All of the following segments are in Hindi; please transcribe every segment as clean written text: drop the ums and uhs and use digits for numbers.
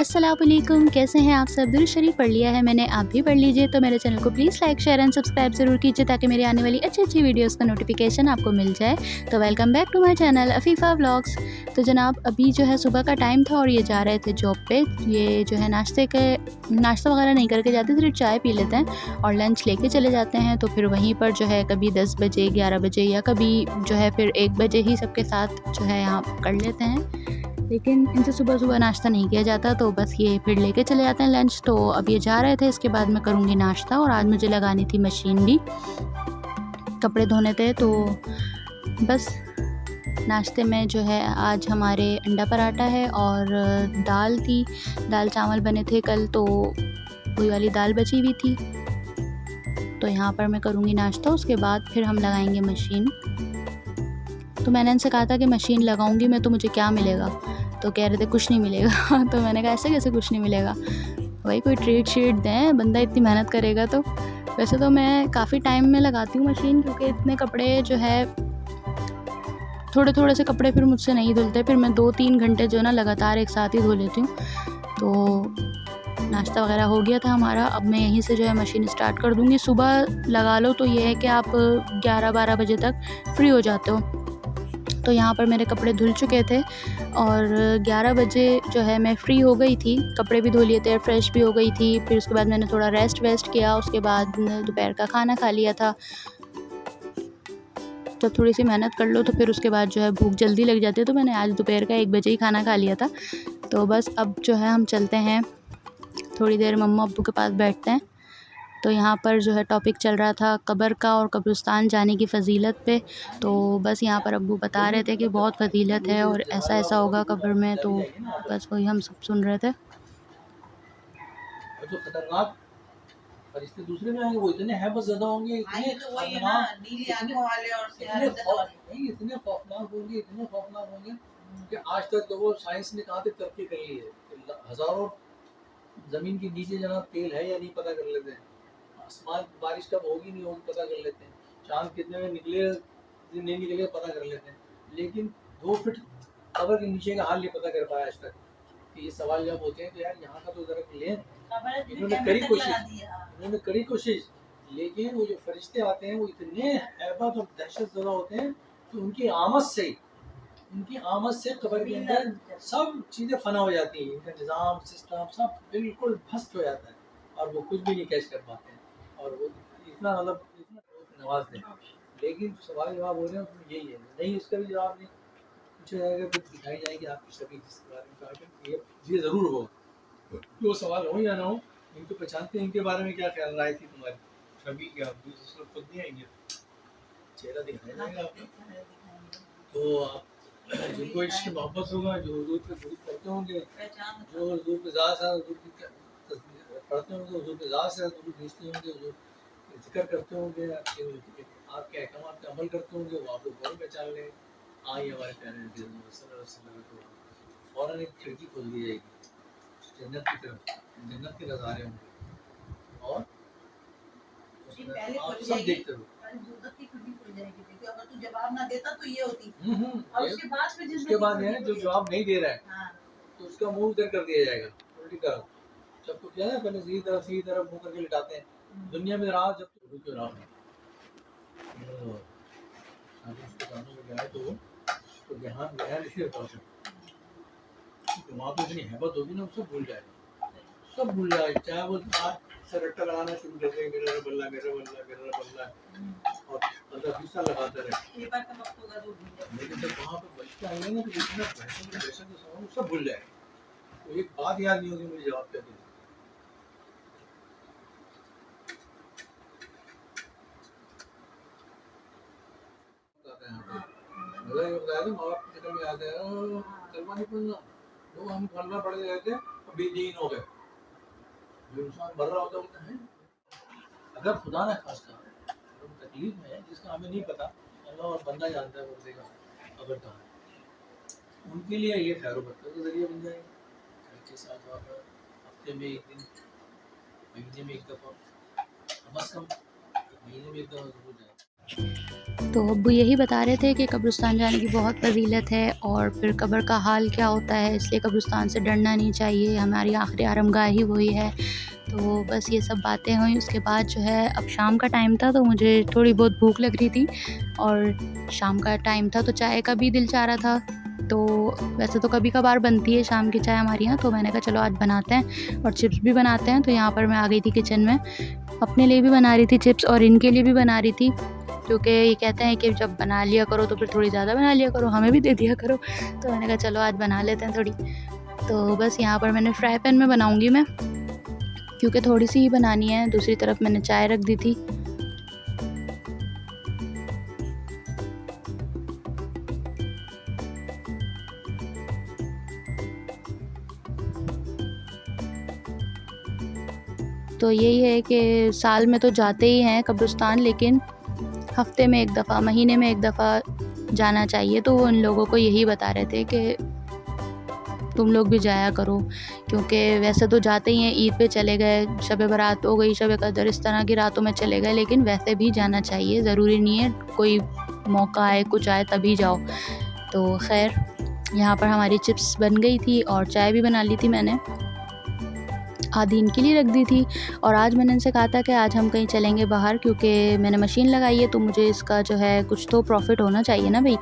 अस्सलाम वालेकुम, कैसे हैं आप सब? दुरूद शरीफ पढ़ लिया है मैंने, आप भी पढ़ लीजिए। तो मेरे चैनल को please like, share and subscribe ज़रूर कीजिए ताकि मेरी आने वाली अच्छी वीडियोज़ का नोटिफिकेशन आपको मिल जाए। तो welcome back to my channel Afifa vlogs. तो जनाब अभी जो है सुबह का टाइम था और ये जा रहे थे जॉब पे। ये जो है नाश्ता वगैरह नहीं करके जाते, सिर्फ चाय पी लेते हैं और लंच लेके चले जाते हैं। तो फिर वहीं पर जो है कभी 10 बजे, 11 बजे या कभी जो है फिर 1 बजे ही सबके साथ जो है यहाँ कर लेते हैं। लेकिन इनसे सुबह-सुबह नाश्ता नहीं किया जाता, तो बस ये फिर लेके चले जाते हैं लंच। तो अब ये जा रहे थे, इसके बाद मैं करूँगी नाश्ता। और आज मुझे लगानी थी मशीन भी, कपड़े धोने थे। तो बस नाश्ते में जो है आज हमारे अंडा पराठा है और दाल थी, दाल चावल बने थे कल, तो वही वाली दाल बची हुई थी। तो यहाँ पर मैं करूँगी नाश्ता, उसके बाद फिर हम लगाएंगे मशीन। तो मैंने इनसे कहा था कि मशीन लगाऊंगी मैं तो मुझे क्या मिलेगा, तो कह रहे थे कुछ नहीं मिलेगा। तो मैंने कहा ऐसे कैसे कुछ नहीं मिलेगा, भाई कोई ट्रीट शीट दें, बंदा इतनी मेहनत करेगा। तो वैसे तो मैं काफ़ी टाइम में लगाती हूँ मशीन, क्योंकि इतने कपड़े जो है थोड़े थोड़े से कपड़े फिर मुझसे नहीं धुलते, फिर मैं 2-3 घंटे जो है ना लगातार एक साथ ही धो लेती हूँ। तो नाश्ता वगैरह हो गया था हमारा, अब मैं यहीं से जो है मशीन स्टार्ट कर दूँगी। सुबह लगा लो तो ये है कि आप 11-12 बजे तक फ्री हो जाते हो। तो यहाँ पर मेरे कपड़े धुल चुके थे और 11 बजे जो है मैं फ़्री हो गई थी, कपड़े भी धो लिए थे, फ्रेश भी हो गई थी। फिर उसके बाद मैंने थोड़ा रेस्ट वेस्ट किया, उसके बाद दोपहर का खाना खा लिया था। जब थोड़ी सी मेहनत कर लो तो फिर उसके बाद जो है भूख जल्दी लग जाती है, तो मैंने आज दोपहर का 1 बजे ही खाना खा लिया था। तो बस अब जो है हम चलते हैं, थोड़ी देर मम्मा अब्बू के पास बैठते हैं। तो यहाँ पर जो है टॉपिक चल रहा था कब्र का और कब्रिस्तान जाने की फ़जीलत पे। तो बस यहाँ पर अब्बू बता रहे थे कि बहुत फ़जीलत है और ऐसा-ऐसा होगा कब्र में, तो बस वही हम सब सुन रहे थे। जो खतरनाक फरिश्ते दूसरे में आएंगे वो इतने हैबत ज़्यादा होंगे, इतने खतरनाक, नीली आंखों वाले और इतने खौफनाक होंगे, इतने खौफनाक होंगे कि आज तक तो वो साइंस ने कहाँ तक तरक्की कर ली है। हज़ारों ज़मीन के नीचे जनाब तेल है या नहीं पता कर लेते हैं, आसमान बारिश कब होगी नहीं होगी पता कर लेते हैं, चाँद कितने में निकले नहीं निकले पता कर लेते हैं। लेकिन 2 फीट कब्र के नीचे का हाल नहीं पता कर पाया आज तक। कि ये सवाल जब होते हैं तो यार यहाँ का तो ज़रा क्लियर, इन्होंने करी कोशिश, लेकिन वो जो फरिश्ते आते हैं वो इतने हैबत और दहशत ज़दा होते हैं कि उनकी आमद से कब्र के अंदर सब चीज़ें फना हो जाती हैं, इनका निज़ाम सिस्टम सब बिल्कुल ध्वस्त हो जाता है और वो कुछ भी नहीं कैच कर पाते हैं। और वो इतना मतलब इतना नवाज दें, लेकिन सवाल जवाब हो रहे हैं उसमें यही है, नहीं इसका भी जवाब नहीं पूछा जाएगा, फिर दिखाई जाएगी आपकी छवि जिसके बारे में कहा कि ये ज़रूर हो, जो सवाल हो या ना हो, इनको पहचानते हैं, इनके बारे में क्या ख्याल राय थी तुम्हारी? छवि क्या दूसरे खुद नहीं आएंगे, चेहरा दिखाया जाएगा आपको। तो आप जिनको इश्क मोहब्बत होगा, जो हुजूर पे दुरूद पढ़ते होंगे, जो हुजूर पे ज़ात से हुजूर की तस्बीह पढ़ते होंगे, हुजूर पे ज़ात से दुरूद भेजते होंगे, हुजूर ज़िक्र करते होंगे, आपके अहकामात पे अमल करते होंगे, वो आपको फ़ौरन पहचान लेंगे। हाँ, ये हमारे प्यारे नबी सल्लल्लाहु अलैहि वसल्लम को फ़ौरन एक खिड़की खोल दी जाएगी जन्नत की तरफ, जन्नत के नज़ारे होंगे और आप सब देखते रहो। अगर तू जवाब ना देता तो ये होती। और उसके बाद है जो जवाब नहीं दे रहा है, हाँ, तो उसका मुंह उधर कर दिया जाएगा उल्टी तरफ। सबको क्या है पहले सीधी तरफ मुंह करके लिटाते हैं दुनिया में रहा जब तो रुक रहा है। अगर उसके कानों में गया तो ध्यान ध्यान इसी होता है, तो वहाँ पे इतनी हैबत होगी ना, सब भूल जाएगा, सब भूल जाएगा। चाहे वो आज से रट्टा लगाना शुरू कर देंगे, मेरा रब अल्लाह, मेरा अल्लाह, मेरा रब अल्लाह, और 15-20 साल लगाते रहे, लेकिन जब वहाँ पे बचते आएंगे ना तो इतना बेहतर सब भूल जाएगा। तो एक बात याद नहीं होगी मुझे जवाब क्या देना। मजा ये बताया था, माँ बाप की शक्ल में आते हैं, कलमा नहीं पढ़ना, वो हम कलमा पढ़ के गए थे, अभी दीन हो गए। जो इंसान मर रहा होता है, अगर खुदा ना खास्ता तकलीफ में है जिसका हमें नहीं पता, अल्लाह और बंदा जानता है मुर्दे का खबर कहाँ है, उनके लिए ये खैर बरकत का जरिया बन जाएगा। घर के साथ वहाँ पर हफ्ते में एक दिन, महीने में एक दफ़ा, कम अज़ कम महीने में एक दफ़ा जरूर जाए। तो अब्बू यही बता रहे थे कि कब्रिस्तान जाने की बहुत फ़ज़ीलत है और फिर कब्र का हाल क्या होता है, इसलिए कब्रिस्तान से डरना नहीं चाहिए, हमारी आखिरी आरामगाह ही वही है। तो बस ये सब बातें हुई। उसके बाद जो है अब शाम का टाइम था, तो मुझे थोड़ी बहुत भूख लग रही थी और शाम का टाइम था तो चाय का भी दिल चाह रहा था। तो वैसे तो कभी-कभार बनती है शाम की चाय हमारे यहाँ, तो मैंने कहा चलो आज बनाते हैं और चिप्स भी बनाते हैं। तो यहाँ पर मैं आ गई थी किचन में, अपने लिए भी बना रही थी चिप्स और इनके लिए भी बना रही थी, क्योंकि ये कहते हैं कि जब बना लिया करो तो फिर थोड़ी ज़्यादा बना लिया करो, हमें भी दे दिया करो। तो मैंने कहा चलो आज बना लेते हैं थोड़ी। तो बस यहाँ पर मैंने फ्राई पैन में बनाऊँगी मैं, क्योंकि थोड़ी सी ही बनानी है। दूसरी तरफ मैंने चाय रख दी थी। तो यही है कि साल में तो जाते ही हैं कब्रिस्तान, लेकिन हफ़्ते में एक दफ़ा, महीने में एक दफ़ा जाना चाहिए। तो वो उन लोगों को यही बता रहे थे कि तुम लोग भी जाया करो, क्योंकि वैसे तो जाते ही हैं, ईद पे चले गए, शब बारात हो गई, शब कदर, इस तरह की रातों में चले गए, लेकिन वैसे भी जाना चाहिए। ज़रूरी नहीं है कोई मौका आए, कुछ आए तभी जाओ। तो खैर यहाँ पर हमारी चिप्स बन गई थी और चाय भी बना ली थी मैंने, आधी इनके लिए रख दी थी। और आज मैंने इनसे कहा था कि आज हम कहीं चलेंगे बाहर, क्योंकि मैंने मशीन लगाई है तो मुझे इसका जो है कुछ तो प्रॉफ़िट होना चाहिए ना भई।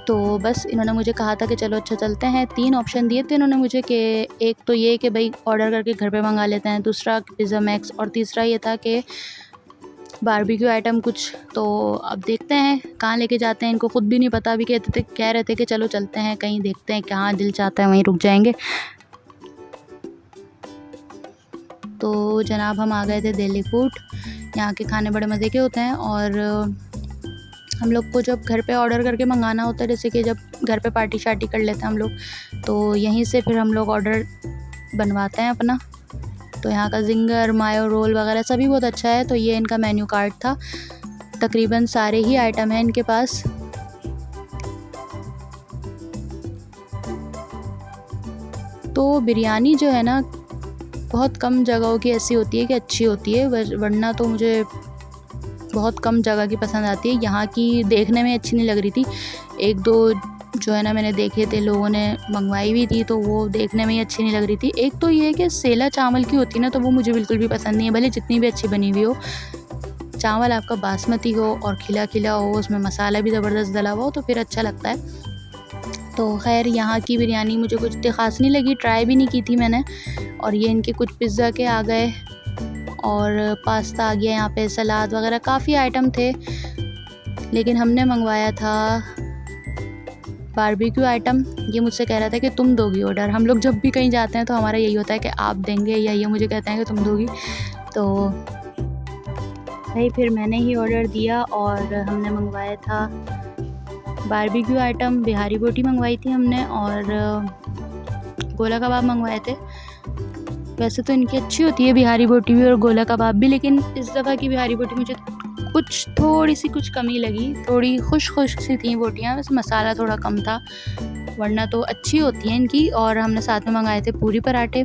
तो बस इन्होंने मुझे कहा था कि चलो अच्छा चलते हैं। 3 ऑप्शन दिए थे इन्होंने मुझे कि एक तो ये कि भई ऑर्डर करके घर पे मंगा लेते हैं, दूसरा पिज़्ज़ा मैक्स, और तीसरा ये था कि बारबेक्यू आइटम कुछ। तो अब देखते हैं कहाँ लेके जाते हैं, इनको ख़ुद भी नहीं पता। अभी कह रहे थे कि चलो चलते हैं कहीं, देखते हैं कहाँ दिल चाहता है वहीं रुक जाएंगे। तो जनाब हम आ गए थे दिल्ली फूड। यहाँ के खाने बड़े मज़े के होते हैं और हम लोग को जब घर पे ऑर्डर करके मंगाना होता है, जैसे कि जब घर पे पार्टी शार्टी कर लेते हैं हम लोग, तो यहीं से फिर हम लोग ऑर्डर बनवाते हैं अपना। तो यहाँ का ज़िंगर, मायो रोल वगैरह सभी बहुत अच्छा है। तो ये इनका मेन्यू कार्ड था, तकरीबन सारे ही आइटम हैं इनके पास। तो बिरयानी जो है ना, बहुत कम जगहों की ऐसी होती है कि अच्छी होती है, वरना तो मुझे बहुत कम जगह की पसंद आती है। यहाँ की देखने में अच्छी नहीं लग रही थी, एक दो जो है ना मैंने देखे थे, लोगों ने मंगवाई भी थी, तो वो देखने में ही अच्छी नहीं लग रही थी। एक तो ये है कि सेला चावल की होती है ना, तो वो मुझे बिल्कुल भी पसंद नहीं है, भले जितनी भी अच्छी बनी हुई हो। चावल आपका बासमती हो और खिला खिला हो, उसमें मसाला भी ज़बरदस्त डला हुआ हो, तो फिर अच्छा लगता है। तो खैर यहाँ की बिरयानी मुझे कुछ इतनी ख़ास नहीं लगी, ट्राई भी नहीं की थी मैंने। और ये इनके कुछ पिज़्ज़ा के आ गए और पास्ता आ गया, यहाँ पे सलाद वगैरह काफ़ी आइटम थे, लेकिन हमने मंगवाया था बारबेक्यू आइटम। ये मुझसे कह रहा था कि तुम दोगी ऑर्डर। हम लोग जब भी कहीं जाते हैं तो हमारा यही होता है कि आप देंगे, या ये मुझे कहते हैं कि तुम दोगी। तो भाई फिर मैंने ही ऑर्डर दिया और हमने मंगवाया था बारबेक्यू आइटम। बिहारी बोटी मंगवाई थी हमने और गोला कबाब मंगवाए थे। वैसे तो इनकी अच्छी होती है बिहारी बोटी भी और गोला कबाब भी, लेकिन इस दफ़ा की बिहारी बोटी मुझे थोड़ी सी कुछ कमी लगी, थोड़ी खुश सी थी बोटियाँ, बस मसाला थोड़ा कम था, वरना तो अच्छी होती हैं इनकी। और हमने साथ में मंगाए थे पूरी पराठे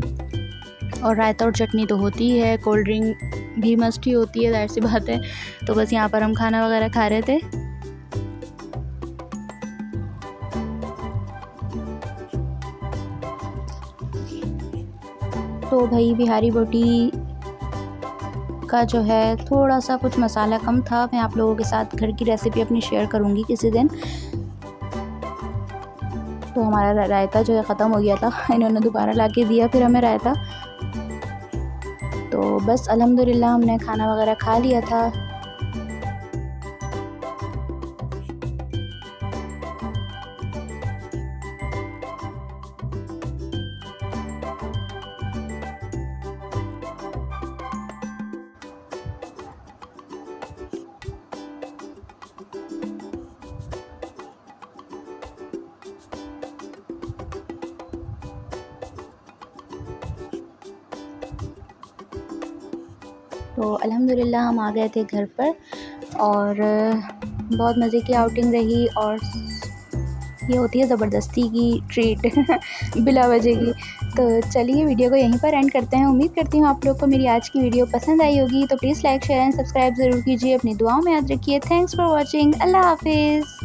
और रायता और चटनी तो होती ही है, कोल्ड ड्रिंक भी मस्ट ही होती है, जाहिर सी बात है। तो बस यहाँ पर हम खाना वगैरह खा रहे थे। तो भाई बिहारी बोटी का जो है थोड़ा सा कुछ मसाला कम था। मैं आप लोगों के साथ घर की रेसिपी अपनी शेयर करूँगी किसी दिन। तो हमारा रायता जो है ख़त्म हो गया था, इन्होंने दोबारा ला के दिया फिर हमें रायता। तो बस अल्हम्दुलिल्लाह हमने खाना वगैरह खा लिया था। तो अल्हम्दुलिल्लाह हम आ गए थे घर पर और बहुत मज़े की आउटिंग रही। और ये होती है ज़बरदस्ती की ट्रीट बिला वजह की। तो चलिए वीडियो को यहीं पर एंड करते हैं। उम्मीद करती हूँ आप लोग को मेरी आज की वीडियो पसंद आई होगी। तो please like share and subscribe ज़रूर कीजिए। अपनी दुआओं में याद रखिए। Thanks for watching. अल्लाह हाफिज़।